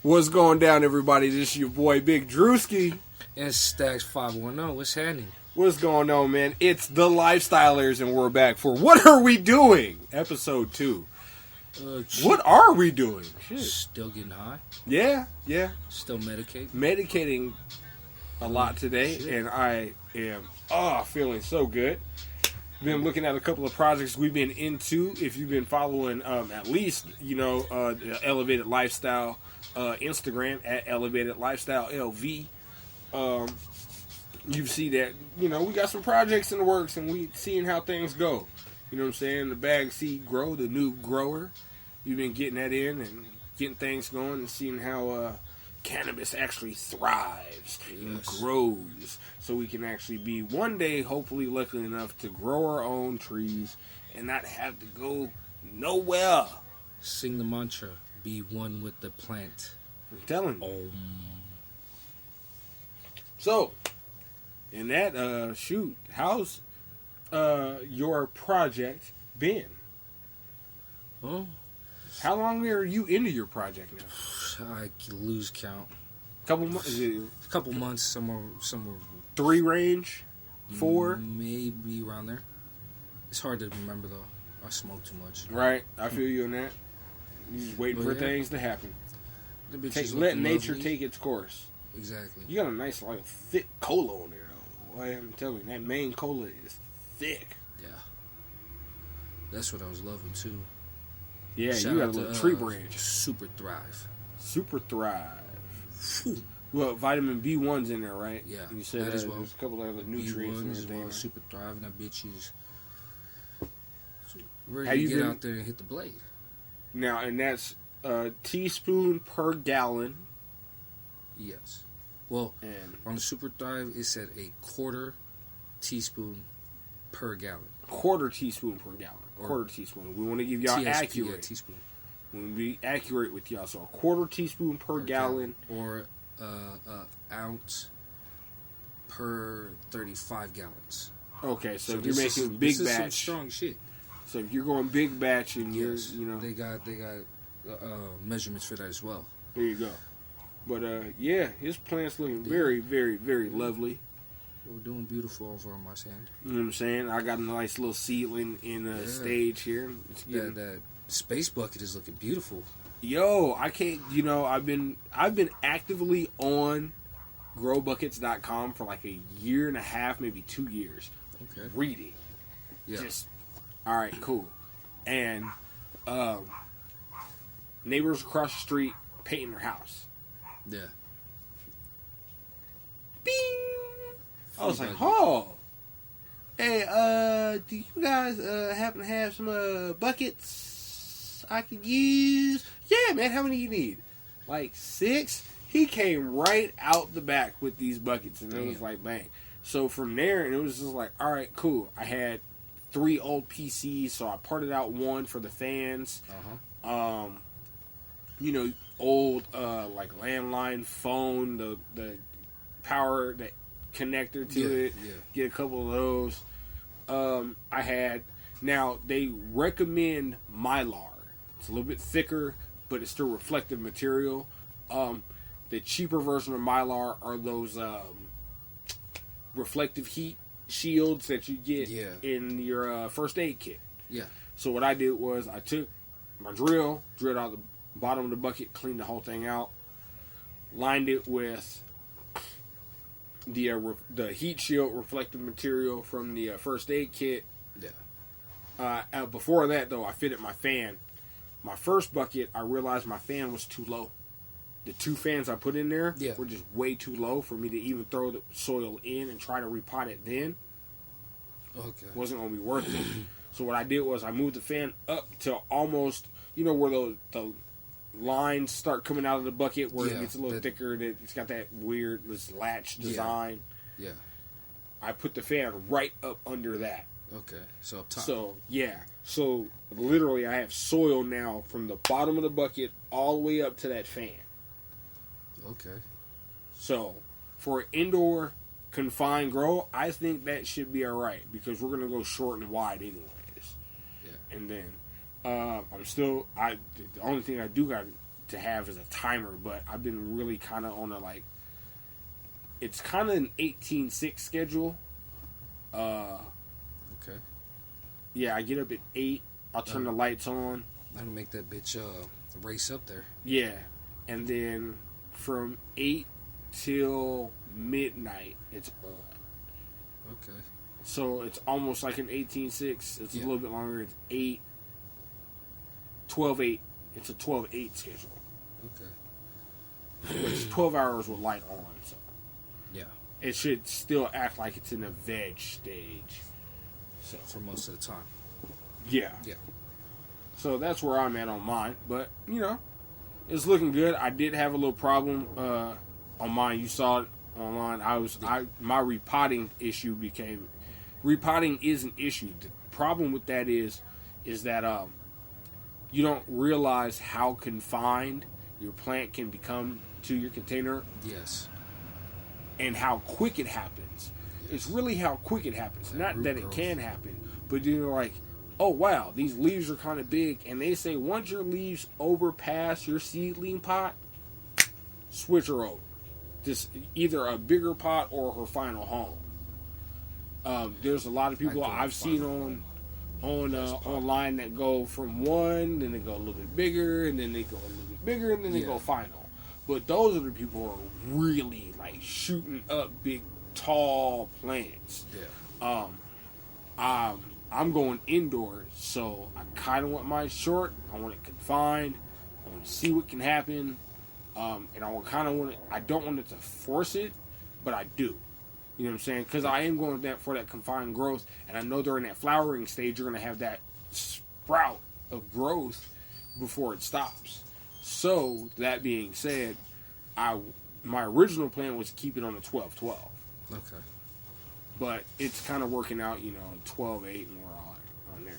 What's going down, everybody? This is your boy Big Drewski. And Stacks 510. What's happening? What's going on, man? It's the Lifestylers, and we're back for What Are We Doing? Episode 2. What are we doing? Shit. Still getting high. Yeah. Still medicating. Medicating a lot today, Shit. and I am feeling so good. Been looking at a couple of projects we've been into. If you've been following at least, the Elevated Lifestyle Instagram at Elevated Lifestyle LV, you see that, we got some projects in the works and we seeing how things go. You know what I'm saying? The bag seed grow, the new grower. You've been getting that in and getting things going and seeing how cannabis actually thrives and grows, so we can actually be one day, hopefully lucky enough to grow our own trees and not have to go nowhere. Sing the mantra, be one with the plant. I'm telling you. So, in that how's your project been? Well, how long are you into your project now? I lose count. Couple months. A couple months, somewhere. 3 range, 4, maybe around there. It's hard to remember though. I smoke too much. Right, I feel you on that. You just waiting for things to happen. Let nature take its course. Exactly. You got a nice, thick cola on there though. Boy, I'm telling you, that main cola is thick. Yeah, that's what I was loving too. Yeah, Shout you got a out little to, tree branch. Super Thrive. Super Thrive. Well, vitamin B1's in there, right? Yeah, you said that as well. There's a couple other nutrients B1 in as there. well. Super Thrive, and that bitch is ready to get out there and hit the blade. Now, and that's a teaspoon per gallon. Yes. Well, and on the Super Thrive, it said a quarter teaspoon per gallon. Quarter teaspoon per gallon. Quarter teaspoon. We want to give y'all accurate. Yeah, teaspoon. We want to be accurate with y'all. So a quarter teaspoon per gallon. Or ounce per 35 gallons. Okay, so if you're making big batch. Some strong shit. So if you're going big batch and they got measurements for that as well. There you go. But his plant's looking very, very, very lovely. We're doing beautiful over on my sand. You know what I'm saying? I got a nice little seedling in a stage here. That space bucket is looking beautiful. Yo, I can't. I've been actively on growbuckets.com for like a year and a half, maybe 2 years. Okay. Reading. Yeah. Just all right, cool. And neighbors across the street painting their house. Yeah. Bing. I was like, oh, hey, do you guys happen to have some buckets I could use? Yeah, man, how many you need? Like 6? He came right out the back with these buckets, and it was like, bang. So from there, and it was just like, all right, cool. I had 3 old PCs, so I parted out one for the fans. Old like landline phone, the power that connector to it. Yeah. Get a couple of those. I had. Now they recommend Mylar. It's a little bit thicker, but it's still reflective material. The cheaper version of Mylar are those reflective heat shields that you get in your first aid kit. Yeah. So what I did was I took my drilled out the bottom of the bucket, cleaned the whole thing out, lined it with the heat shield reflective material from the first aid kit. Yeah. Before that, though, I fitted my fan. My first bucket, I realized my fan was too low. The 2 fans I put in there were just way too low for me to even throw the soil in and try to repot it then. Okay. Wasn't going to be worth it. So what I did was I moved the fan up to almost, where the lines start coming out of the bucket where it gets a little thicker. It's got that weird latch design. Yeah. I put the fan right up under that. Okay. So up top. So literally I have soil now from the bottom of the bucket all the way up to that fan. Okay. So for an indoor confined grow, I think that should be alright because we're going to go short and wide anyways. Yeah. And then the only thing I do got to to have as a timer, but I've been really kind of on a like, it's kind of an 18-6 schedule. Okay. Yeah, I get up at 8. I'll turn the lights on. That'll make that bitch race up there. Yeah, and then from 8 till midnight, it's on. Okay. So it's almost like an 18-6. It's a little bit longer. It's 8, 12-8. It's a 12-8 schedule. Okay. But it's 12 hours with light on. So yeah. It should still act like it's in a veg stage. So for most of the time. Yeah. Yeah. So that's where I'm at on mine. But, you know, it's looking good. I did have a little problem on mine. You saw it online. My repotting issue became... Repotting is an issue. The problem with that is that you don't realize how confined your plant can become to your container. Yes. And how quick it happens. Yes. It's really how quick it happens. Not that it can happen, but you're like, oh wow, these leaves are kind of big. And they say once your leaves overpass your seedling pot, switch her over. Just either a bigger pot or her final home. There's a lot of people I've seen online that go from 1, then they go a little bit bigger, and then they go a little bit bigger, and then they go final. But those are the people who are really like shooting up big, tall plants. Yeah. I'm going indoors, so I kind of want mine short. I want it confined. I want to see what can happen, and I don't want it to force it, but I do. You know what I'm saying? Because I am going for that confined growth, and I know during that flowering stage, you're going to have that sprout of growth before it stops. So, that being said, my original plan was to keep it on a 12-12. But it's kind of working out, 12-8, and we're all on there.